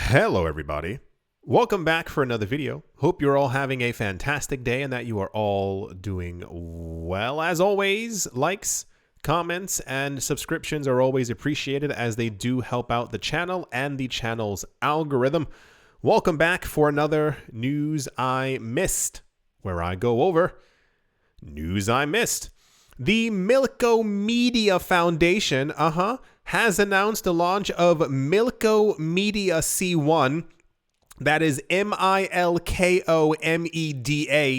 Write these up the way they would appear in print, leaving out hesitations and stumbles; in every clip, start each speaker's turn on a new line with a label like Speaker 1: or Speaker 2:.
Speaker 1: Hello everybody. Welcome back for another video. Hope you're all having a fantastic day and that you are all doing well. As always, likes, comments, and subscriptions are always appreciated as they do help out the channel and the channel's algorithm. Welcome back for another News I Missed, where I go over news I missed. The Milkomeda Foundation, has announced the launch of Milkomeda C1. That is Milkomeda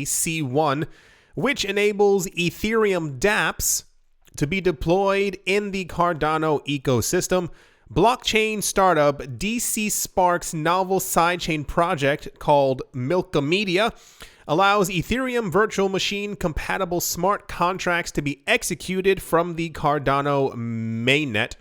Speaker 1: C1, which enables Ethereum dApps to be deployed in the Cardano ecosystem. Blockchain startup DC Spark's novel sidechain project called Milkomeda allows Ethereum virtual machine compatible smart contracts to be executed from the Cardano mainnet.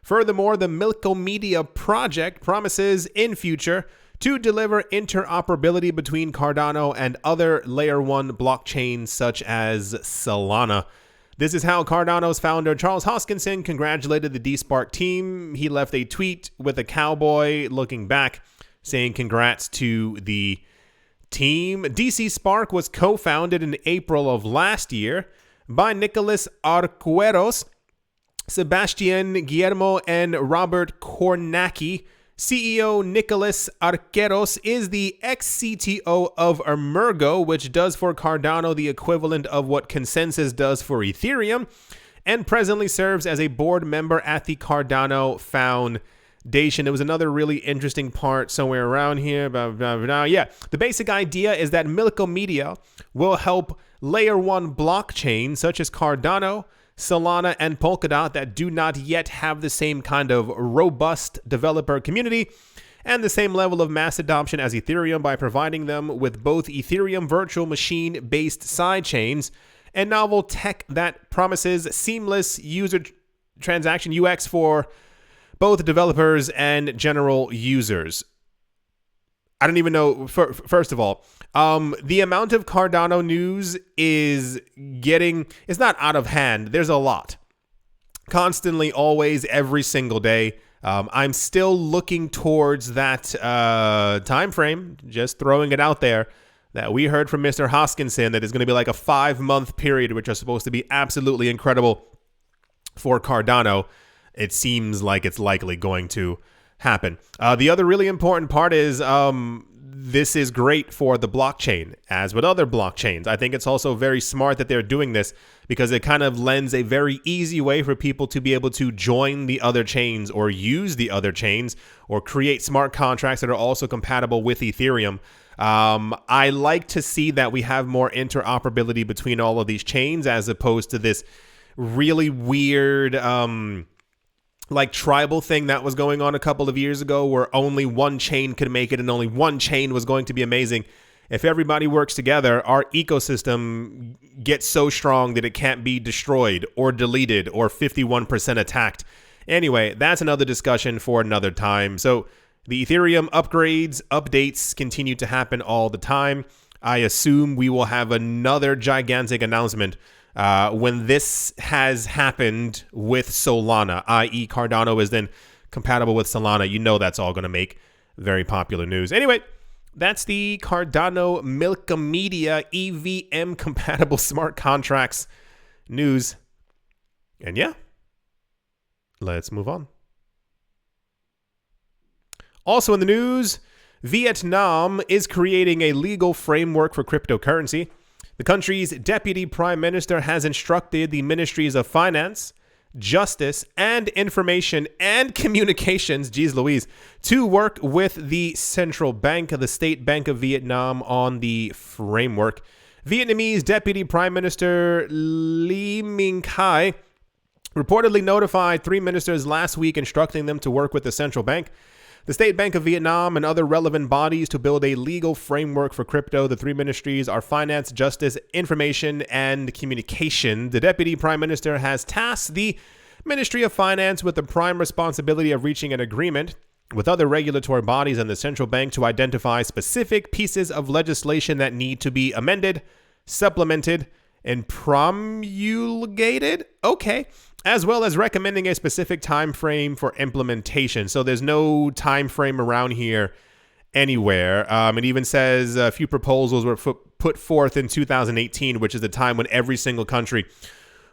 Speaker 1: Furthermore, the Milkomeda project promises in future to deliver interoperability between Cardano and other layer 1 blockchains such as Solana. This is how Cardano's founder Charles Hoskinson congratulated the DSpark team. He left a tweet with a cowboy looking back saying congrats to the team. DC Spark was co-founded in April of last year by Nicolas Arqueros, Sebastian Guillermo, and Robert Kornacki. CEO Nicolas Arqueros is the ex-CTO of Emergo, which does for Cardano the equivalent of what Consensus does for Ethereum, and presently serves as a board member at the Cardano Foundation. There was another really interesting part somewhere around here. Yeah, the basic idea is that Milkomeda will help layer 1 blockchains such as Cardano, Solana, and Polkadot that do not yet have the same kind of robust developer community and the same level of mass adoption as Ethereum by providing them with both Ethereum virtual machine-based sidechains and novel tech that promises seamless user transaction UX for both developers and general users. I don't even know, first of all, the amount of Cardano news is it's not out of hand. There's a lot. Constantly, always, every single day. I'm still looking towards that time frame, just throwing it out there, that we heard from Mr. Hoskinson that is going to be like a 5-month period, which are supposed to be absolutely incredible for Cardano. It seems like it's likely going to happen. The other really important part is this is great for the blockchain, as with other blockchains. I think it's also very smart that they're doing this because it kind of lends a very easy way for people to be able to join the other chains or use the other chains or create smart contracts that are also compatible with Ethereum. I like to see that we have more interoperability between all of these chains as opposed to this really weird like tribal thing that was going on a couple of years ago where only one chain could make it and only one chain was going to be amazing. If everybody works together, our ecosystem gets so strong that it can't be destroyed or deleted or 51% attacked. Anyway, that's another discussion for another time. So the Ethereum updates continue to happen all the time. I assume we will have another gigantic announcement when this has happened with Solana, i.e. Cardano is then compatible with Solana. You know that's all going to make very popular news. Anyway, that's the Cardano Milkomeda EVM compatible smart contracts news. And yeah, let's move on. Also in the news, Vietnam is creating a legal framework for cryptocurrency. The country's deputy prime minister has instructed the ministries of finance, justice, and information and communications, geez Louise, to work with the central bank, the State Bank of Vietnam, on the framework. Vietnamese deputy prime minister Ly Minh Khai reportedly notified 3 ministers last week instructing them to work with the central bank, the State Bank of Vietnam, and other relevant bodies to build a legal framework for crypto. The 3 ministries are finance, justice, information, and communication. The deputy prime minister has tasked the Ministry of Finance with the prime responsibility of reaching an agreement with other regulatory bodies and the central bank to identify specific pieces of legislation that need to be amended, supplemented, and promulgated. Okay. as well as recommending a specific time frame for implementation. So there's no time frame around here anywhere. It even says a few proposals were put forth in 2018, which is the time when every single country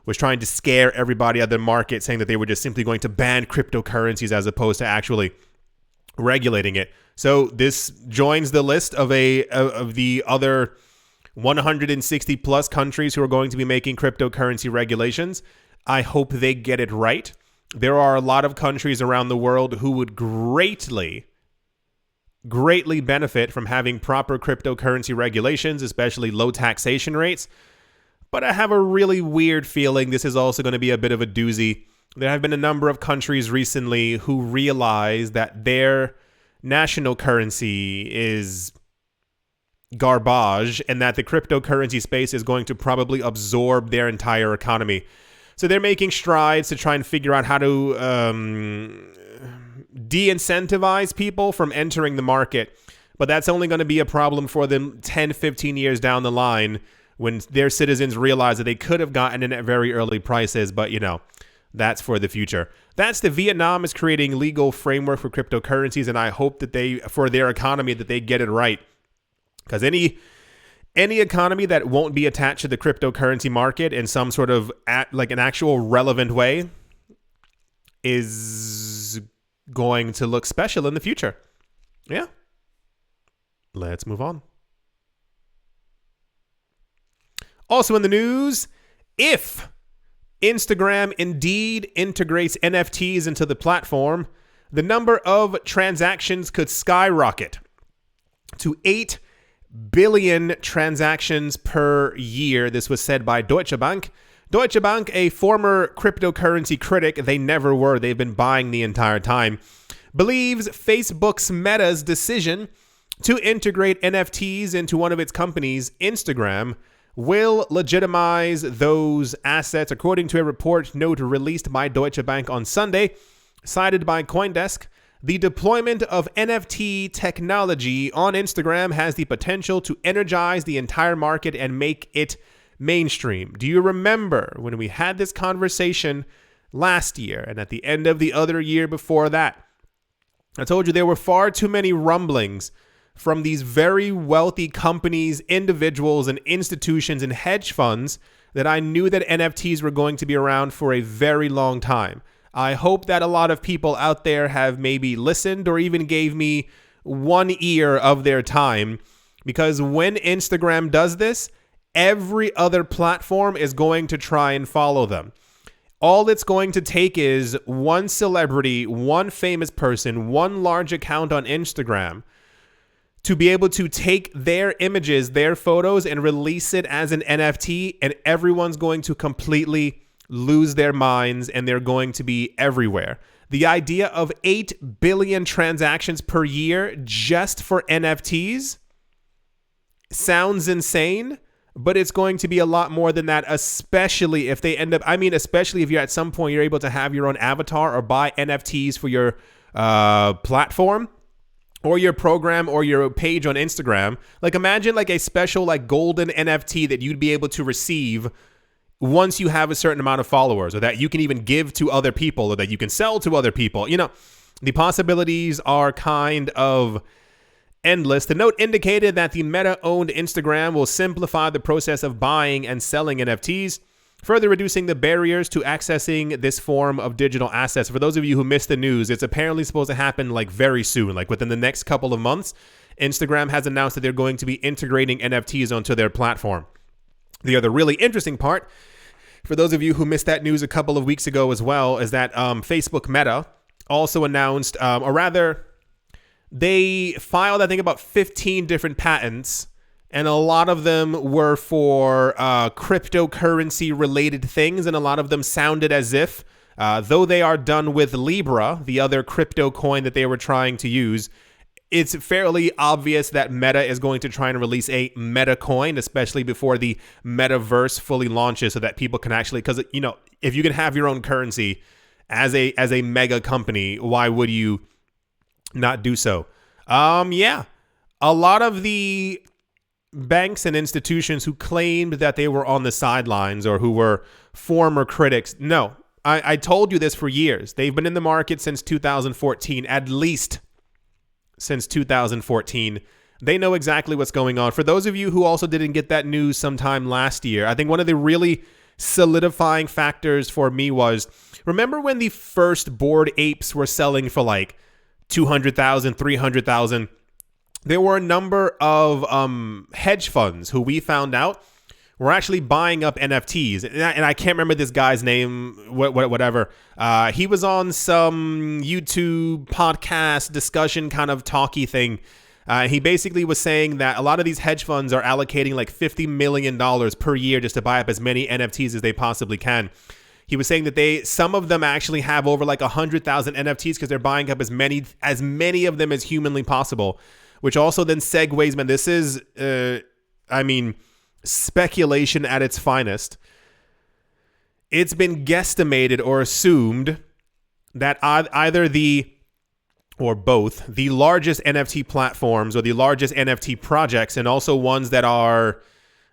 Speaker 1: was trying to scare everybody out of the market, saying that they were just simply going to ban cryptocurrencies as opposed to actually regulating it. So this joins the list of the other 160 plus countries who are going to be making cryptocurrency regulations. I hope they get it right. There are a lot of countries around the world who would greatly benefit from having proper cryptocurrency regulations, especially low taxation rates. But I have a really weird feeling this is also going to be a bit of a doozy. There have been a number of countries recently who realize that their national currency is garbage and that the cryptocurrency space is going to probably absorb their entire economy. So they're making strides to try and figure out how to de-incentivize people from entering the market. But that's only going to be a problem for them 10, 15 years down the line when their citizens realize that they could have gotten in at very early prices. But, that's for the future. That's the Vietnam is creating legal framework for cryptocurrencies. And I hope that for their economy, that they get it right. Because any economy that won't be attached to the cryptocurrency market in some sort of an actual relevant way is going to look special in the future. Yeah. Let's move on. Also in the news, if Instagram indeed integrates NFTs into the platform, the number of transactions could skyrocket to 8 billion transactions per year. This was said by Deutsche Bank. Deutsche Bank, a former cryptocurrency critic, they never were, they've been buying the entire time, believes Facebook's Meta's decision to integrate NFTs into one of its companies, Instagram, will legitimize those assets, according to a report note released by Deutsche Bank on Sunday, cited by CoinDesk. The deployment of NFT technology on Instagram has the potential to energize the entire market and make it mainstream. Do you remember when we had this conversation last year and at the end of the other year before that? I told you there were far too many rumblings from these very wealthy companies, individuals, and institutions and hedge funds that I knew that NFTs were going to be around for a very long time. I hope that a lot of people out there have maybe listened or even gave me one ear of their time, because when Instagram does this, every other platform is going to try and follow them. All it's going to take is one celebrity, one famous person, one large account on Instagram to be able to take their images, their photos, and release it as an NFT, and everyone's going to completely lose their minds, and they're going to be everywhere. The idea of 8 billion transactions per year just for NFTs sounds insane, but it's going to be a lot more than that, especially if they end up, especially if you're at some point, you're able to have your own avatar or buy NFTs for your platform or your program or your page on Instagram. Like imagine like a special like golden NFT that you'd be able to receive once you have a certain amount of followers, or that you can even give to other people, or that you can sell to other people. The possibilities are kind of endless. The note indicated that the Meta-owned Instagram will simplify the process of buying and selling NFTs, further reducing the barriers to accessing this form of digital assets. For those of you who missed the news, it's apparently supposed to happen like very soon, like within the next couple of months. Instagram has announced that they're going to be integrating NFTs onto their platform. The other really interesting part, for those of you who missed that news a couple of weeks ago as well, is that Facebook Meta also announced, or rather, they filed, I think, about 15 different patents, and a lot of them were for cryptocurrency-related things, and a lot of them sounded as if, though they are done with Libra, the other crypto coin that they were trying to use, it's fairly obvious that Meta is going to try and release a Meta coin, especially before the metaverse fully launches, so that people can actually, because if you can have your own currency as a mega company, why would you not do so? A lot of the banks and institutions who claimed that they were on the sidelines or who were former critics, no, I told you this for years. They've been in the market since 2014, at least since 2014. They know exactly what's going on. For those of you who also didn't get that news sometime last year, I think one of the really solidifying factors for me was, remember when the first Bored Apes were selling for like 200,000, 300,000? There were a number of hedge funds who we found out were actually buying up NFTs. And I can't remember this guy's name, whatever. He was on some YouTube podcast discussion kind of talky thing. He basically was saying that a lot of these hedge funds are allocating like $50 million per year just to buy up as many NFTs as they possibly can. He was saying that some of them actually have over like 100,000 NFTs because they're buying up as many of them as humanly possible, which also then segues, man, this is, speculation at its finest. It's been guesstimated or assumed that either or both the largest NFT platforms or the largest NFT projects, and also ones that are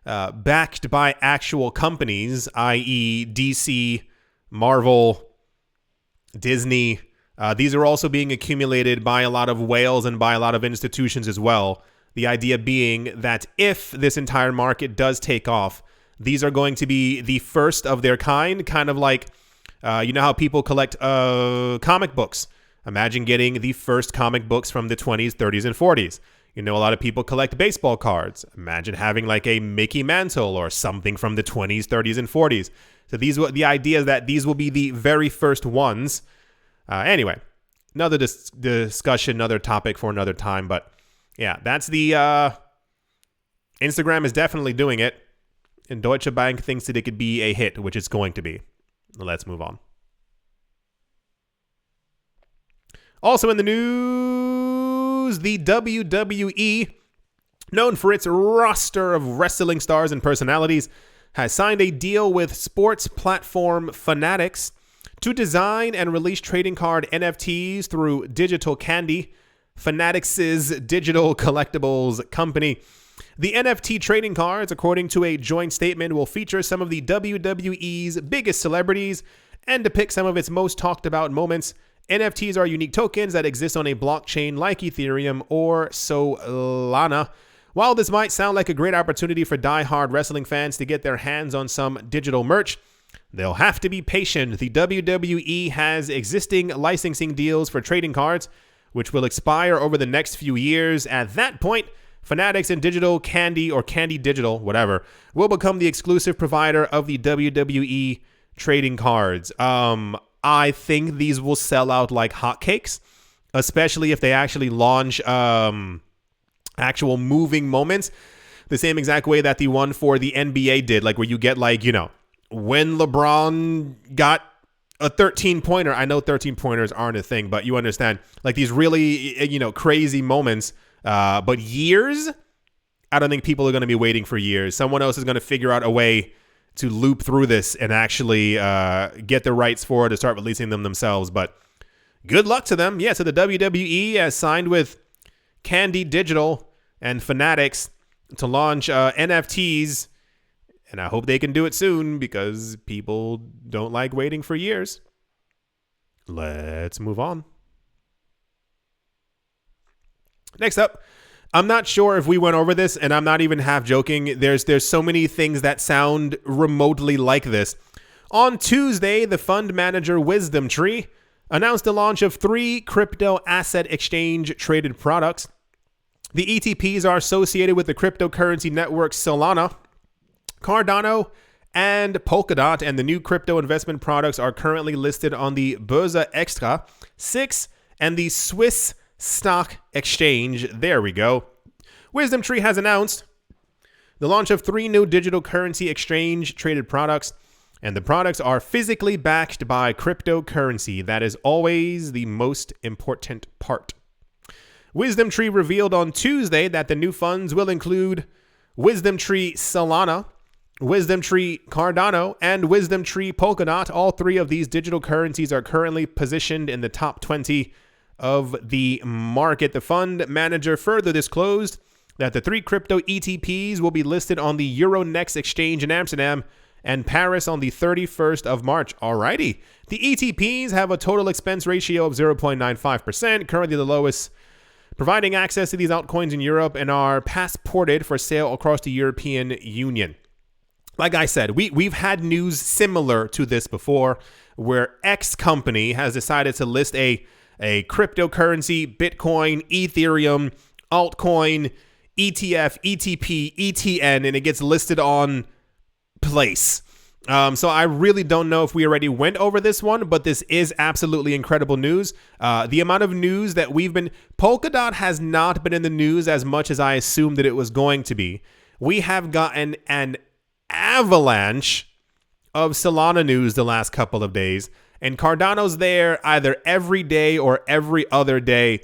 Speaker 1: backed by actual companies, i.e. DC, Marvel, Disney, these are also being accumulated by a lot of whales and by a lot of institutions as well. The idea being that if this entire market does take off, these are going to be the first of their kind of like, you know how people collect comic books. Imagine getting the first comic books from the 20s, 30s, and 40s. You know, a lot of people collect baseball cards. Imagine having like a Mickey Mantle or something from the 20s, 30s, and 40s. So the idea is that these will be the very first ones. Anyway, another discussion, another topic for another time. But yeah, that's the Instagram is definitely doing it. And Deutsche Bank thinks that it could be a hit, which it's going to be. Let's move on. Also in the news, the WWE, known for its roster of wrestling stars and personalities, has signed a deal with sports platform Fanatics to design and release trading card NFTs through Digital Candy, Fanatics' digital collectibles company. The NFT trading cards, according to a joint statement, will feature some of the WWE's biggest celebrities and depict some of its most talked about moments. NFTs are unique tokens that exist on a blockchain like Ethereum or Solana. While this might sound like a great opportunity for die-hard wrestling fans to get their hands on some digital merch, they'll have to be patient. The WWE has existing licensing deals for trading cards, which will expire over the next few years. At that point, Fanatics and Digital Candy, or Candy Digital, whatever, will become the exclusive provider of the WWE trading cards. I think these will sell out like hotcakes, especially if they actually launch actual moving moments, the same exact way that the one for the NBA did, like where you get like, you know, when LeBron got a 13-pointer. I know 13-pointers aren't a thing, but you understand, like these really, you know, crazy moments. But years, I don't think people are going to be waiting for years. Someone else is going to figure out a way to loop through this and actually get the rights for it to start releasing them themselves. But good luck to them. Yeah, so the WWE has signed with Candy Digital and Fanatics to launch NFTs, and I hope they can do it soon because people don't like waiting for years. Let's move on. Next up, I'm not sure if we went over this, and I'm not even half joking. There's so many things that sound remotely like this. On Tuesday, the fund manager WisdomTree announced the launch of 3 crypto asset exchange traded products. The ETPs are associated with the cryptocurrency networks Solana, Cardano, and Polkadot, and the new crypto investment products are currently listed on the Börse Extra 6 and the Swiss Stock Exchange. There we go. WisdomTree has announced the launch of 3 new digital currency exchange traded products, and the products are physically backed by cryptocurrency. That is always the most important part. WisdomTree revealed on Tuesday that the new funds will include WisdomTree Solana, WisdomTree Cardano, and WisdomTree Polkadot. All 3 of these digital currencies are currently positioned in the top 20 of the market. The fund manager further disclosed that the 3 crypto ETPs will be listed on the Euronext exchange in Amsterdam and Paris on the 31st of March. Alrighty. The ETPs have a total expense ratio of 0.95%, currently the lowest, providing access to these altcoins in Europe, and are passported for sale across the European Union. Like I said, we've had news similar to this before, where X company has decided to list a cryptocurrency, Bitcoin, Ethereum, altcoin, ETF, ETP, ETN, and it gets listed on Place. So I really don't know if we already went over this one, but this is absolutely incredible news. The amount of news that Polkadot has not been in the news as much as I assumed that it was going to be. We have gotten an avalanche of Solana news the last couple of days, and Cardano's there either every day or every other day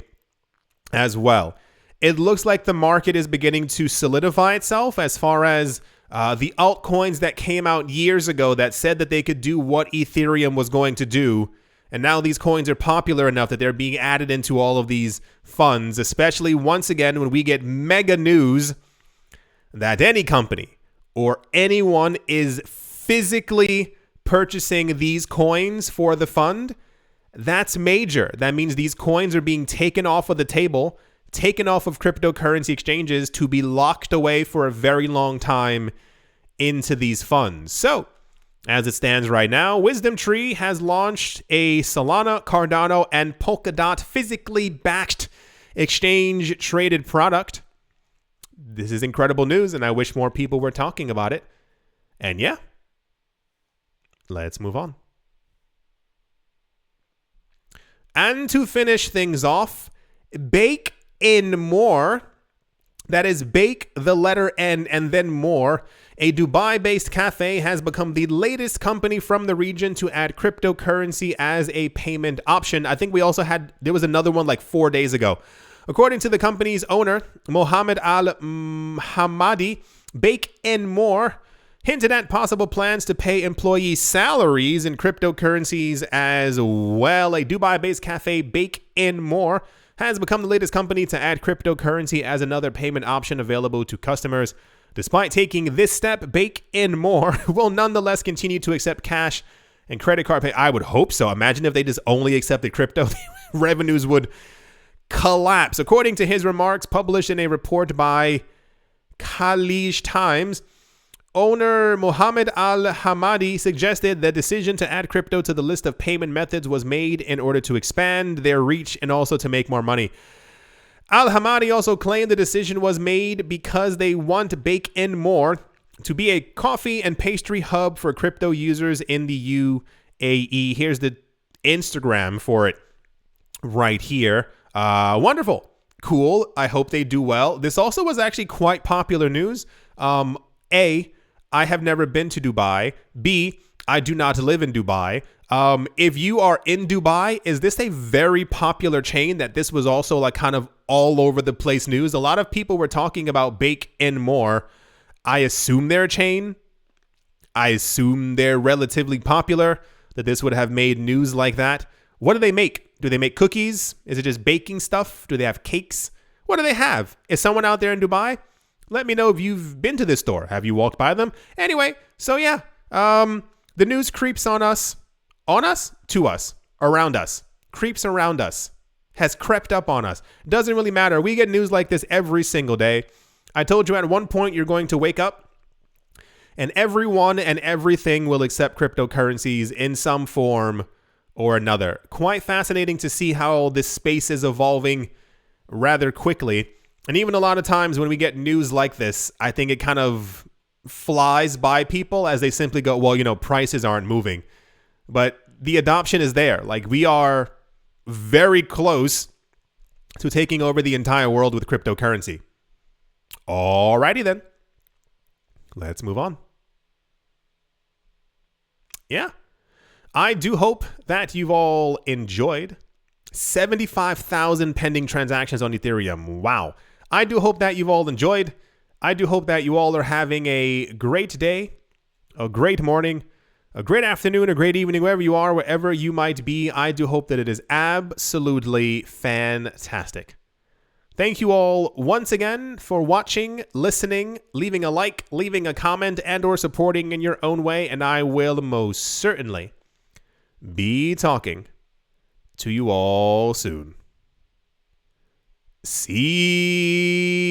Speaker 1: as well. It looks like the market is beginning to solidify itself as far as the altcoins that came out years ago that said that they could do what Ethereum was going to do. And now these coins are popular enough that they're being added into all of these funds, especially once again when we get mega news that any company or anyone is physically purchasing these coins for the fund. That's major. That means these coins are being taken off of the table, taken off of cryptocurrency exchanges to be locked away for a very long time into these funds. So, as it stands right now, WisdomTree has launched a Solana, Cardano, and Polkadot physically backed exchange traded product. This is incredible news, and I wish more people were talking about it. And yeah, let's move on. And to finish things off, Bake in More, that is Bake the letter N and then More, a Dubai-based cafe has become the latest company from the region to add cryptocurrency as a payment option. I think there was another one like 4 days ago. According to the company's owner, Mohammed Al-Hamadi, Bake in More hinted at possible plans to pay employee salaries in cryptocurrencies as well. A Dubai-based cafe, Bake in More, has become the latest company to add cryptocurrency as another payment option available to customers. Despite taking this step, Bake in More will nonetheless continue to accept cash and credit card pay. I would hope so. Imagine if they just only accepted crypto. Revenues would collapse. According to his remarks published in a report by Khaleej Times, owner Mohammed Al-Hamadi suggested the decision to add crypto to the list of payment methods was made in order to expand their reach and also to make more money. Al-Hamadi also claimed the decision was made because they want Bake in More to be a coffee and pastry hub for crypto users in the UAE. Here's the Instagram for it right here. Wonderful. Cool. I hope they do well. This also was actually quite popular news. A, I have never been to Dubai. B, I do not live in Dubai. If you are in Dubai, is this a very popular chain that this was also like kind of all over the place news? A lot of people were talking about Bake in More. I assume they're a chain. I assume they're relatively popular, that this would have made news like that. What do they make? Do they make cookies? Is it just baking stuff? Do they have cakes? What do they have? Is someone out there in Dubai? Let me know if you've been to this store. Have you walked by them? Anyway, so yeah, the news creeps on us, to us, around us, creeps around us, has crept up on us. Doesn't really matter. We get news like this every single day. I told you at one point you're going to wake up and everyone and everything will accept cryptocurrencies in some form or another. Quite fascinating to see how this space is evolving rather quickly. And even a lot of times when we get news like this, I think it kind of flies by people as they simply go, well, you know, prices aren't moving. But the adoption is there. Like, we are very close to taking over the entire world with cryptocurrency. Alrighty then. Let's move on. Yeah. I do hope that you've all enjoyed 75,000 pending transactions on Ethereum. Wow. I do hope that you've all enjoyed. I do hope that you all are having a great day, a great morning, a great afternoon, a great evening, wherever you are, wherever you might be. I do hope that it is absolutely fantastic. Thank you all once again for watching, listening, leaving a like, leaving a comment, and or supporting in your own way, and I will most certainly be talking to you all soon. See